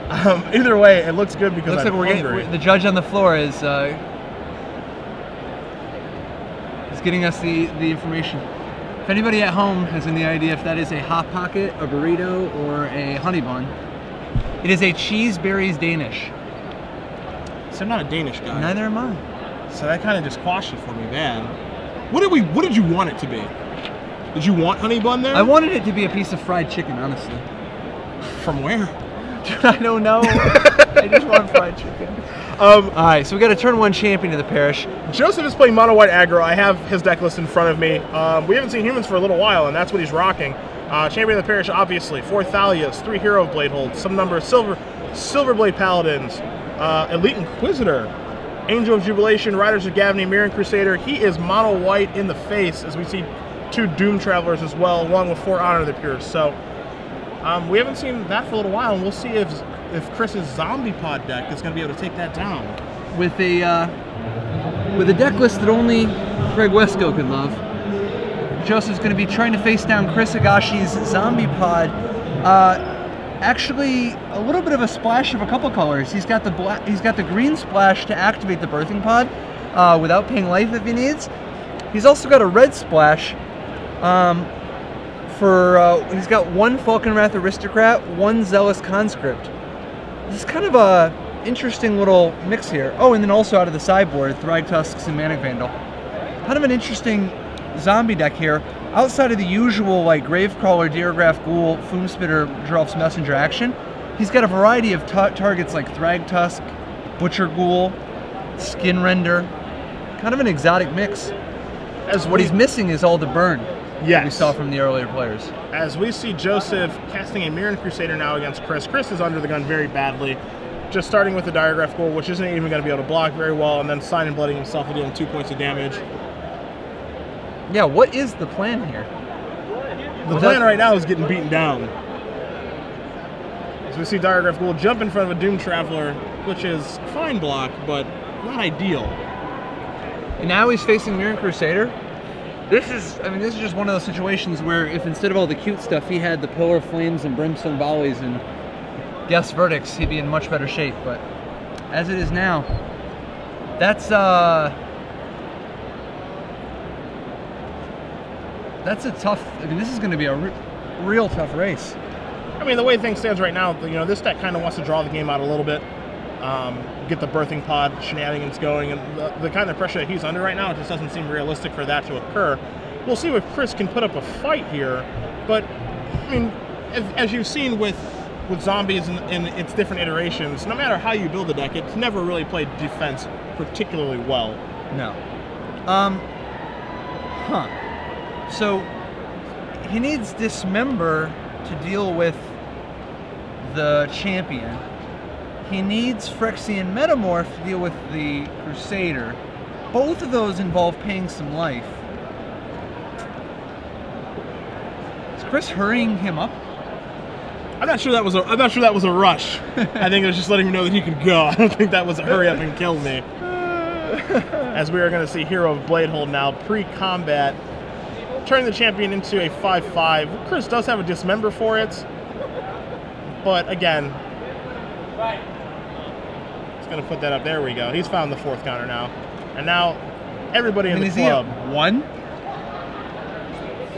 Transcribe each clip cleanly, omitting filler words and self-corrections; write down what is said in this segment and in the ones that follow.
Either way, it looks good because looks I'm like hungry. the judge on the floor is getting us the information. If anybody at home has any idea if that is a Hot Pocket, a burrito, or a honey bun, it is a cheese berries Danish. So I'm not a Danish guy. Neither am I. So that kind of just quashed it for me, man. What did you want it to be? Did you want honey bun there? I wanted it to be a piece of fried chicken, honestly. From where? I don't know. I just want fried chicken. All right, so we got a turn 1 champion of the parish. Joseph is playing mono white aggro. I have his deck list in front of me. We haven't seen humans for a little while, and that's what he's rocking. Champion of the parish, obviously. 4 Thalias, 3 Hero of Blade Holds, some number of Silver Blade Paladins, Elite Inquisitor, Angel of Jubilation, Riders of Gavany, Mirren Crusader. He is mono white in the face, as we see 2 Doom Travelers as well, along with 4 Honor of the Pure. So we haven't seen that for a little while, and we'll see if Chris's Zombie Pod deck is going to be able to take that down. With a deck list that only Craig Wesco could love, Joseph's going to be trying to face down Chris Higashi's Zombie Pod. Actually, a little bit of a splash of a couple colors. He's got the green splash to activate the Birthing Pod without paying life if he needs. He's also got a red splash. He's got 1 Falconwrath Aristocrat, 1 Zealous Conscript. This is kind of a interesting little mix here. Oh, and then also out of the sideboard, Thrag Tusks and Manic Vandal. Kind of an interesting zombie deck here. Outside of the usual like Gravecrawler, Deergraph, Ghoul, Foomspitter, Drelf's Messenger action, he's got a variety of targets like Thrag Tusk, Butcher Ghoul, Skin Render. Kind of an exotic mix. What he's missing is all the burn. Yes. We saw from the earlier players. As we see Joseph casting a Mirren Crusader now against Chris. Chris is under the gun very badly. Just starting with the Diregraph Ghoul, which isn't even going to be able to block very well, and then Sign and Blooding himself and dealing 2 points of damage. Yeah, what is the plan here? The plan right now is getting beaten down. As we see Diregraph Ghoul jump in front of a Doom Traveler, which is fine block, but not ideal. And now he's facing Mirren Crusader. This is just one of those situations where if instead of all the cute stuff, he had the Pillar of Flames and Brimstone Volleys and Death's Verdicts, he'd be in much better shape. But as it is now, that's a tough. This is going to be a real tough race. The way things stands right now, this deck kind of wants to draw the game out a little bit, get the Birthing Pod shenanigans going, and the kind of pressure that he's under right now, it just doesn't seem realistic for that to occur. We'll see if Chris can put up a fight here, but as you've seen with zombies in its different iterations, no matter how you build the deck, it's never really played defense particularly well. No. So he needs Dismember to deal with the champion. He needs Phyrexian Metamorph to deal with the Crusader. Both of those involve paying some life. Is Chris hurrying him up? I'm not sure that was a rush. I think it was just letting me know that he could go. I don't think that was a hurry up and kill me. As we are going to see Hero of Bladehold now, pre-combat, turning the champion into a 5/5. Chris does have a Dismember for it, but again, he's going to put that up. There we go. He's found the 4th counter now, and now everybody in the club. Is he at 1?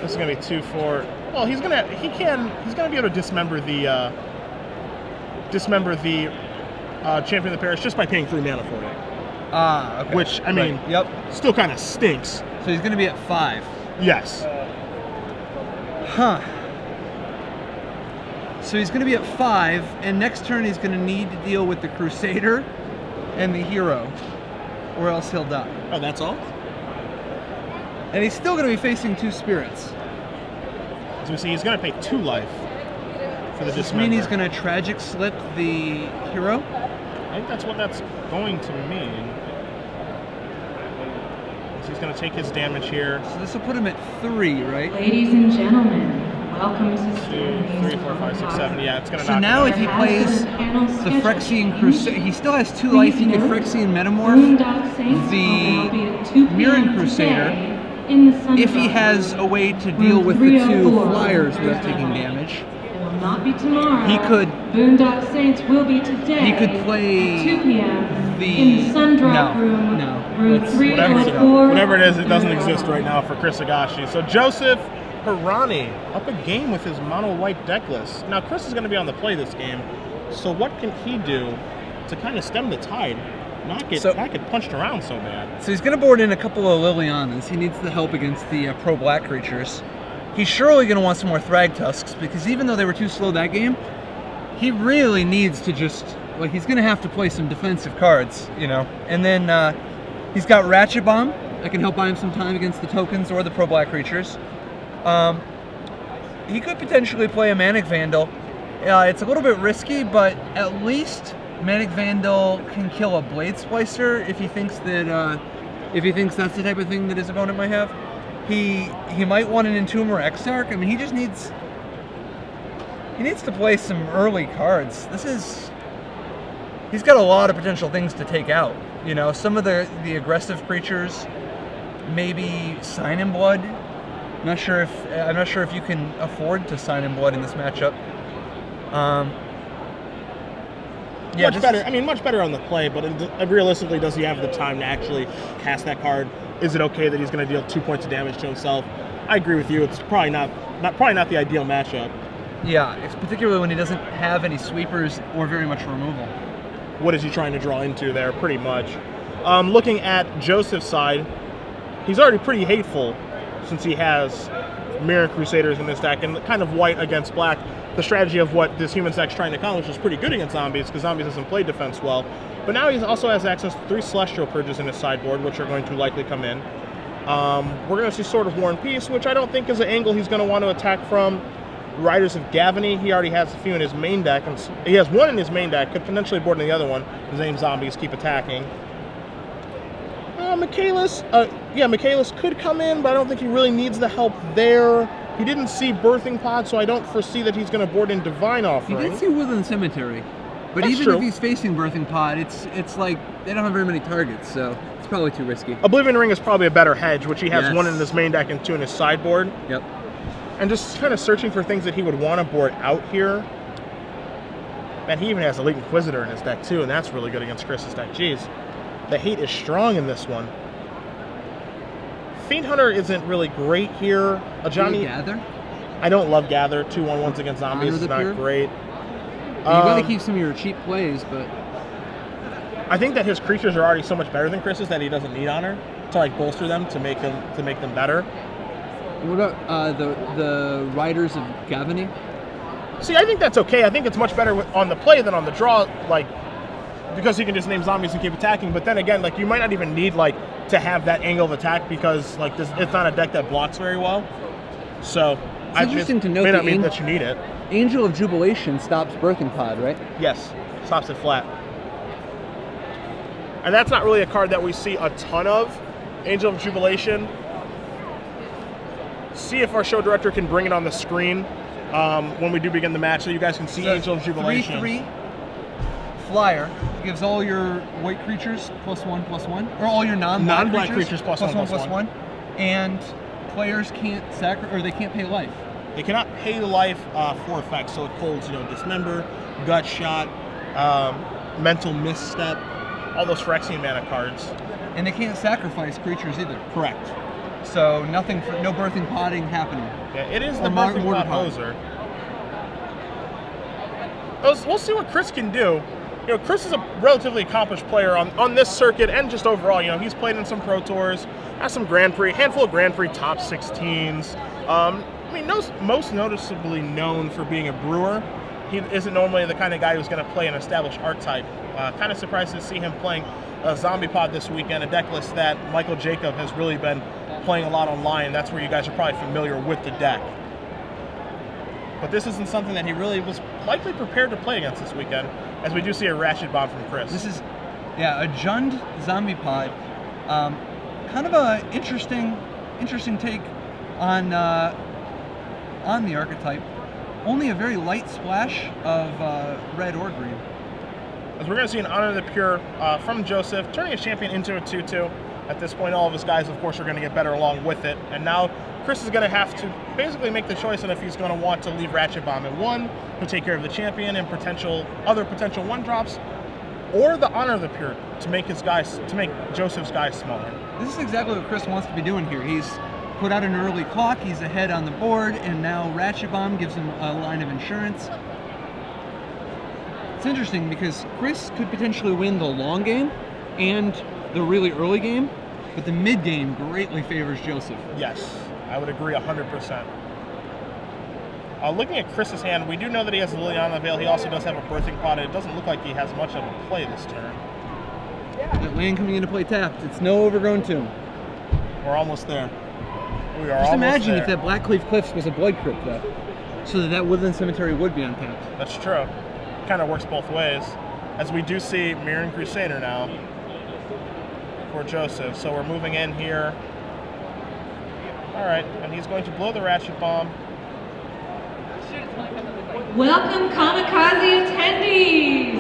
This is going to be 2, 4. Well, he's going to be able to dismember the champion of the parish just by paying 3 mana for it. Okay. Which still kind of stinks. So he's going to be at 5. Yes. So he's going to be at 5, and next turn he's going to need to deal with the Crusader and the Hero, or else he'll die. Oh, that's all? And he's still going to be facing 2 spirits. As we see, he's going to pay 2 life for the Dismember. Does this mean he's going to Tragic Slip the Hero? I think that's what that's going to mean. So he's going to take his damage here. So this will put him at 3, right? Ladies and gentlemen, welcome to 2, 3, 4, 5, 6, 7. Yeah, it's going to knock him now out. if he plays the Phyrexian Crusader, he still has 2 life. He could Phyrexian Metamorph the Mirren Crusader if he has a way to deal with the 2 flyers without taking damage. not be tomorrow. He could. Boondock Saints will be today. He could play at 2 p.m. the in the Sundrop room. Room 304. Whatever it is, it doesn't exist right now for Chris Higashi. So Joseph Hourani up a game with his mono white deck list. Now Chris is going to be on the play this game, so what can he do to kind of stem the tide, not get punched around so bad? So he's going to board in a couple of Lilianas. He needs the help against the pro black creatures. He's surely going to want some more Thrag Tusks, because even though they were too slow that game, he really needs to just, like, he's going to have to play some defensive cards, you know. And then he's got Ratchet Bomb that can help buy him some time against the tokens or the pro black creatures. He could potentially play a Manic Vandal. It's a little bit risky, but at least Manic Vandal can kill a Blade Splicer if he thinks that that's the type of thing that his opponent might have. He might want an Entomber Exarch. I mean, he needs to play some early cards. He's got a lot of potential things to take out. You know, some of the aggressive creatures, maybe Sign in Blood. I'm not sure if you can afford to Sign in Blood in this matchup. Yeah, much better. I mean, much better on the play, but realistically, does he have the time to actually cast that card? Is it okay that he's going to deal 2 points of damage to himself? I agree with you. It's probably not the ideal matchup. Yeah, it's particularly when he doesn't have any sweepers or very much removal. What is he trying to draw into there? Pretty much. Looking at Joseph's side, he's already pretty hateful since he has Mirror Crusaders in this deck and kind of white against black. The strategy of what this human deck's trying to accomplish is pretty good against zombies, because zombies doesn't play defense well. But now he also has access to 3 Celestial Purges in his sideboard, which are going to likely come in. We're going to see Sword of War and Peace, which I don't think is an angle he's going to want to attack from. Riders of Gavany, he already has a few in his main deck. And he has one in his main deck, could potentially board in the other one. His name Zombies keep attacking. Michaelis could come in, but I don't think he really needs the help there. He didn't see Birthing Pod, so I don't foresee that he's going to board in Divine Offering. He did see Woodland Cemetery. But That's even true. if he's facing Birthing Pod, it's like they don't have very many targets, so it's probably too risky. Oblivion Ring is probably a better hedge, which he has Yes. one in his main deck and 2 in his sideboard. Yep. And just kind of searching for things that he would want to board out here. Man, he even has Elite Inquisitor in his deck too, and that's really good against Chris's deck. Jeez. The hate is strong in this one. Fiend Hunter isn't really great here. Johnny Gather? I don't love Gather. 2/1/1s against zombies Honor is the not Pure? great. You gotta keep some of your cheap plays, but I think that his creatures are already so much better than Chris's that he doesn't need Honor to like bolster them to make them better. what about the Riders of Gavany? See, I think that's okay. I think it's much better on the play than on the draw, like, because he can just name zombies and keep attacking. But then again, like, you might not even need, like, to have that angle of attack because, like, it's not a deck that blocks very well. So, It's interesting to note may not that mean that you need it. Angel of Jubilation stops Birthing Pod, right? Yes, stops it flat. And that's not really a card that we see a ton of. Angel of Jubilation. See if our show director can bring it on the screen when we do begin the match, so you guys can see Angel of Jubilation. 3/3 flyer gives all your white creatures +1/+1, or all your non-black creatures +1/+1. And players can't they can't pay life. They cannot pay the life for effects, so it holds, Dismember, Gut Shot, Mental Misstep, all those Phyrexian mana cards. And they can't sacrifice creatures either. Correct. So no birthing podding happening. Yeah, it is Or the birthing mortar pot pod. hoser. We'll see what Chris can do. Chris is a relatively accomplished player on this circuit and just overall. He's played in some Pro Tours, has some Grand Prix, handful of Grand Prix top 16s. Most noticeably known for being a brewer. He isn't normally the kind of guy who's going to play an established archetype. Kind of surprised to see him playing a Zombie Pod this weekend, a deck list that Michael Jacob has really been playing a lot online. That's where you guys are probably familiar with the deck. But this isn't something that he really was likely prepared to play against this weekend, as we do see a Ratchet Bomb from Chris. This is, a Jund Zombie Pod. Kind of a interesting take on the archetype. Only a very light splash of red or green. As we're going to see an Honor the Pure from Joseph, turning his champion into a 2/2. At this point, all of his guys, of course, are going to get better along with it. And now Chris is going to have to basically make the choice on if he's going to want to leave Ratchet Bomb at 1 to take care of the champion and other potential 1-drops, or the Honor of the Pure to make Joseph's guys smaller. This is exactly what Chris wants to be doing here. He's put out an early clock, he's ahead on the board, and now Ratchet Bomb gives him a line of insurance. It's interesting because Chris could potentially win the long game and the really early game, but the mid game greatly favors Joseph. Yes, I would agree 100%. Looking at Chris's hand, we do know that he has a Liliana Veil. He also does have a Birthing Pod, and it doesn't look like he has much of a play this turn. That land coming into play tapped. It's no Overgrown Tomb. We're almost there. We are Just almost imagine there. if that Blackcleave Cliffs was a Blood Crypt, though, so that Woodland Cemetery would be untapped. That's true. Kind of works both ways. As we do see Mirren Crusader now for Joseph. So we're moving in here. All right, and he's going to blow the Ratchet Bomb. Welcome, Kamikaze attendees!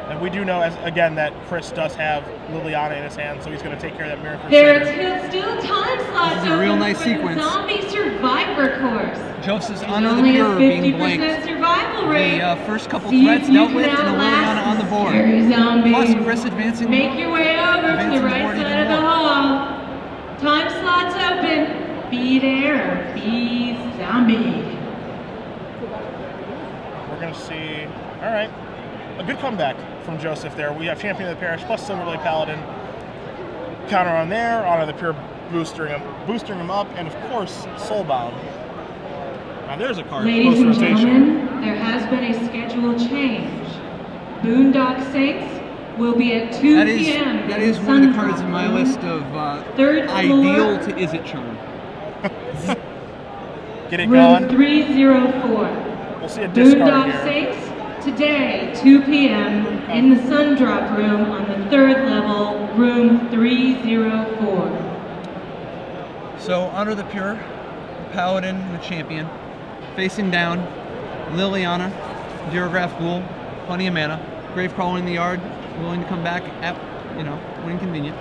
And we do know, again, that Chris does have Liliana in his hand, so he's going to take care of that Mirren There Crusader. are still time slots This is a real open nice for sequence. the Zombie Survivor course. Joseph's There's Honor of the only Pure a being 50% blanked. survival rate. The first couple See threats if you dealt can with, and a outlast Liliana on the board. Scary zombie. Plus Chris advancing. Make your way over to advancing the the right board side even of the more. hall. Time slots open. Be there. Be zombie. We're going to see, all right, a good comeback from Joseph there. We have Champion of the Parish plus Silverblade Paladin. Counter on there, Honor of the Pure boosting him up, and of course, Soulbound. Now there's a card, Ladies and post-rotation. gentlemen, there has been a schedule change. Boondock Saints will be at 2 p.m. That is one of the cards in my list of Third ideal floor. to Is It Charm. Get it Room going. 304. We'll see a discard Boondock here. Saints, today, 2 p.m. in the Sundrop room on the 3rd level, room 304. So, Honor the Pure, Paladin, and the Champion. Facing down, Liliana, Durograph Ghoul, plenty of mana. Gravecrawler in the yard, willing to come back at, when convenient.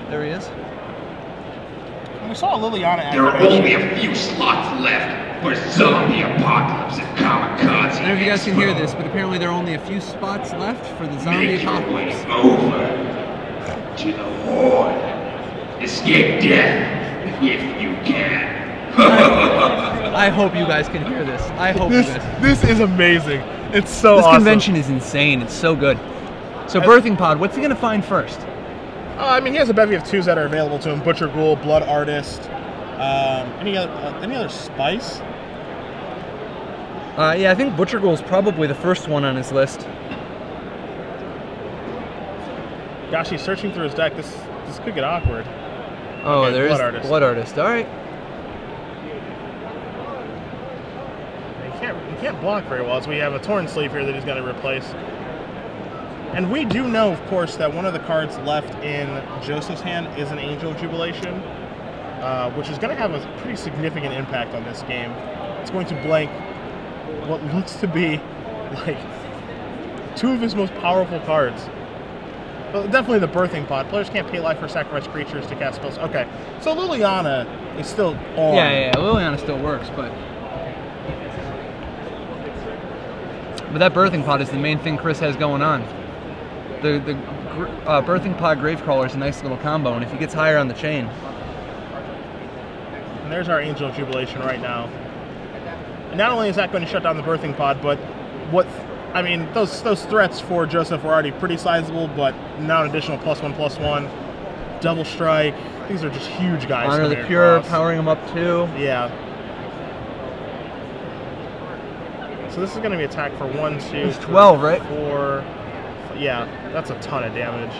There he is. We saw Liliana There are activation. only a few slots left for Zombie Apocalypse and Kamikaze. I don't know if you guys can hear Expo. this, but apparently there are only a few spots left for the Zombie Make your way Apocalypse. over to the Horde. Escape death if you can. I hope you guys can hear this. I hope you guys. This is amazing. It's so This awesome. convention is insane. It's so good. So Birthing Pod, what's he gonna find first? I mean, he has a bevy of 2s that are available to him: Butcher Ghoul, Blood Artist. Any other spice? Yeah, I think Butcher Ghoul is probably the first one on his list. Gosh, he's searching through his deck. This could get awkward. Oh, Okay, there is Blood Artist. Blood Artist. All right. He can't block very well, as we have a Torn Sleeve here that he's going to replace. And we do know, of course, that one of the cards left in Joseph's hand is an Angel of Jubilation, which is going to have a pretty significant impact on this game. It's going to blank what looks to be like 2 of his most powerful cards. Well, definitely the Birthing Pod. Players can't pay life or sacrifice creatures to cast spells. Okay, so Liliana is still on. Yeah, Liliana still works, but that Birthing Pod is the main thing Chris has going on. The Birthing Pod Gravecrawler is a nice little combo, and if he gets higher on the chain. And there's our Angel of Jubilation right now. And not only is that going to shut down the Birthing Pod, but those threats for Joseph were already pretty sizable, but now an additional +1/+1, Double Strike. These are just huge guys. Honor the coming Pure, across. powering him up too. Yeah. So this is going to be attack for 1, 2, It's 3, 12, right? 4. Yeah, that's a ton of damage.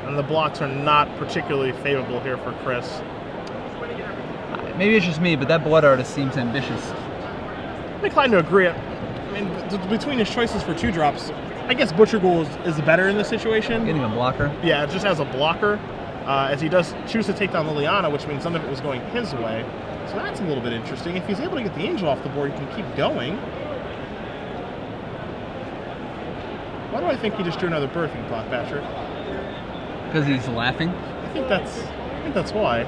And the blocks are not particularly favorable here for Chris. Maybe it's just me, but that Blood Artist seems ambitious. I'm inclined to agree. I mean, between his choices for 2-drops, I guess Butcher Ghoul is better in this situation. Getting a blocker. Yeah, just as a blocker, as he does choose to take down Liliana, which means some of it was going his way. So that's a little bit interesting. If he's able to get the Angel off the board, he can keep going. Why do I think he just drew another Birthing Pod, Patrick? Because he's laughing? I think that's why.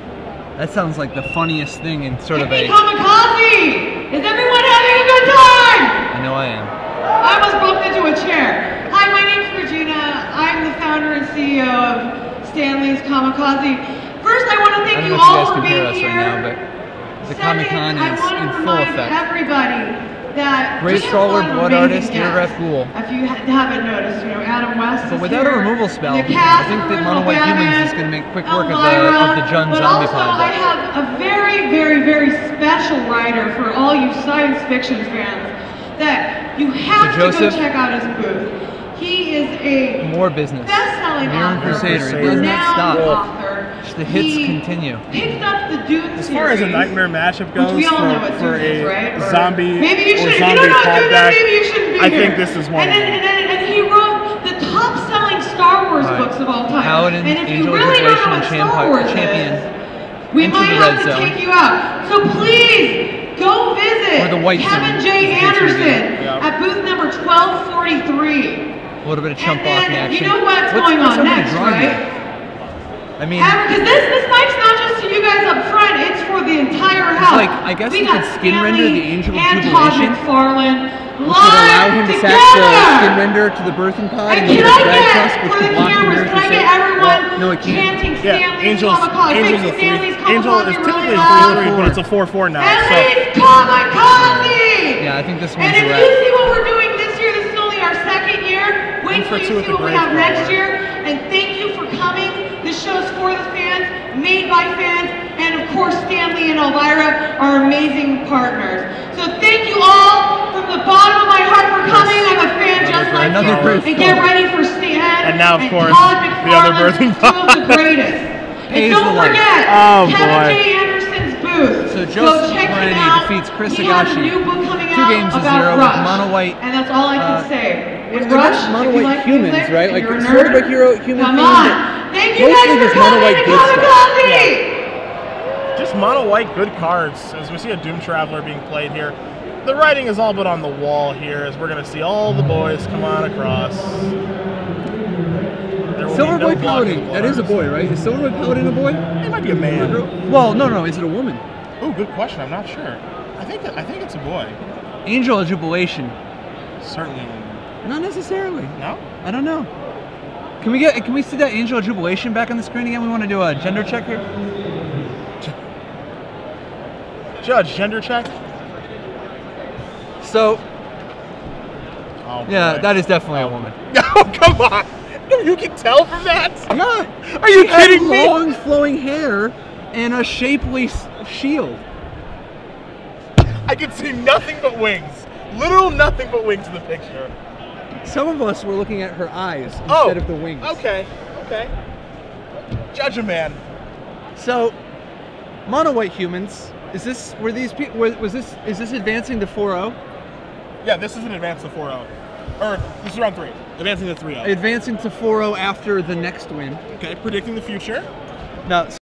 That sounds like the funniest thing in sort of a... Kamikaze! Is everyone having a good time? I know I am. I almost bumped into a chair. Hi, my name's Regina. I'm the founder and CEO of Stanley's Kamikaze. First, I want to thank you all for being here. I don't know if you guys can hear us right now, but the Comic-Con is in full effect. Everybody that Great Stroller, Blood Artist, Autograph Ghoul. If you haven't noticed, you know, Adam West But is without here, a removal spell, the I cast, think that original Mono White Humans Batman, is going to make quick work of Elvira, the Jun but Zombie also Pod. I have a very, very, very special writer for all you science fiction fans that you have to go check out his booth. He is a more business. Best-selling Mirror author, Crusader. It does not stop. author. Just the hits continue. Picked up the Dune As far as a nightmare matchup goes we all know what for Dune is, a right? zombie maybe you or should, zombie you don't know pod Dune, deck, maybe you shouldn't be I here. think this is one of them. And he wrote the top-selling Star Wars books of all time. Paladin, and if Angel you of really don't Revelation, know what Star Wars Champion, is, we into might the have red to zone. take you out. So please go visit Or the white Kevin zone, J. in case we Anderson Yeah. at booth number 1243. A little bit of chump And walking then, action. you know what's going on somebody next, drawing right? here? I mean, Because this mic's not just to you guys up front, it's for the entire house. like, I guess we you got could skin Stanley render the Angel of and Todd Jubilation, McFarlane which would allow him to sack the skin render to the birthing pod And and can get I the drag get, tusk, which for could the block the cameras, Mirror can I get Crusader. everyone No, it can't. chanting Yeah, Stanley's Angel's Kamikaze? a Make Stanley's 3. Angel is Kamikaze typically really a loud. 3/3, but it's a 4/4 now. So Stanley's Kamikaze! Yeah, I think this And one's if a you wrap. see what we're doing this year, this is only our second year. Wait for till you two with see the what we have Grave next Crawler. year. And thank you for coming. This show's for the fans, made by fans, and of course Stanley and Elvira are amazing partners. So thank you all from the bottom of my heart for coming. I'm a fan just like Another you. Grave And get Crawler. ready for Stan And now, of course, Todd the other McFarlane, birthing two of the pod. greatest. Pays And don't the light. forget, Oh, Kevin boy. J. Anderson's booth. So Go Joseph check him Hourani out. defeats Chris He has a Higashi. new book coming 2 out games to about 0 with Rush. Mono White. And that's all I can say. Which And I Rush, guess Mono if you White like humans, music, right? and Like you're a it's nerd, sort of a human come themed. on. Thank you Mostly guys just for Mono coming White to good stuff. Kamikaze! just mono white good cards as we see a Doom Traveler being played here. The writing is all but on the wall here as we're going to see all the boys come on across. There will be Silver no Boy blocking Paladin. the That is a Blood boy, right? Is Silver Boy Paladin a boy? It might be a man. Well, no. Is it a woman? Oh, good question. I'm not sure. I think it's a boy. Angel of Jubilation. Certainly a woman. Not necessarily. No? I don't know. Can we see that Angel of Jubilation back on the screen again? We want to do a gender check here. Judge, gender check? So, Oh, yeah, boy. that is definitely a woman. Oh, come on. You can tell from that? Yeah. Are you She had kidding me? long flowing hair and a shapely shield. I can see nothing but wings. Literal nothing but wings in the picture. Some of us were looking at her eyes instead of the wings. Okay. Judge a man. So, Mono White Humans. Is this advancing to 4-0? Yeah, this is an advance to 4-0. Or this is round 3. Advancing to 3-0. Advancing to 4-0 after the next win. Okay, predicting the future. Now,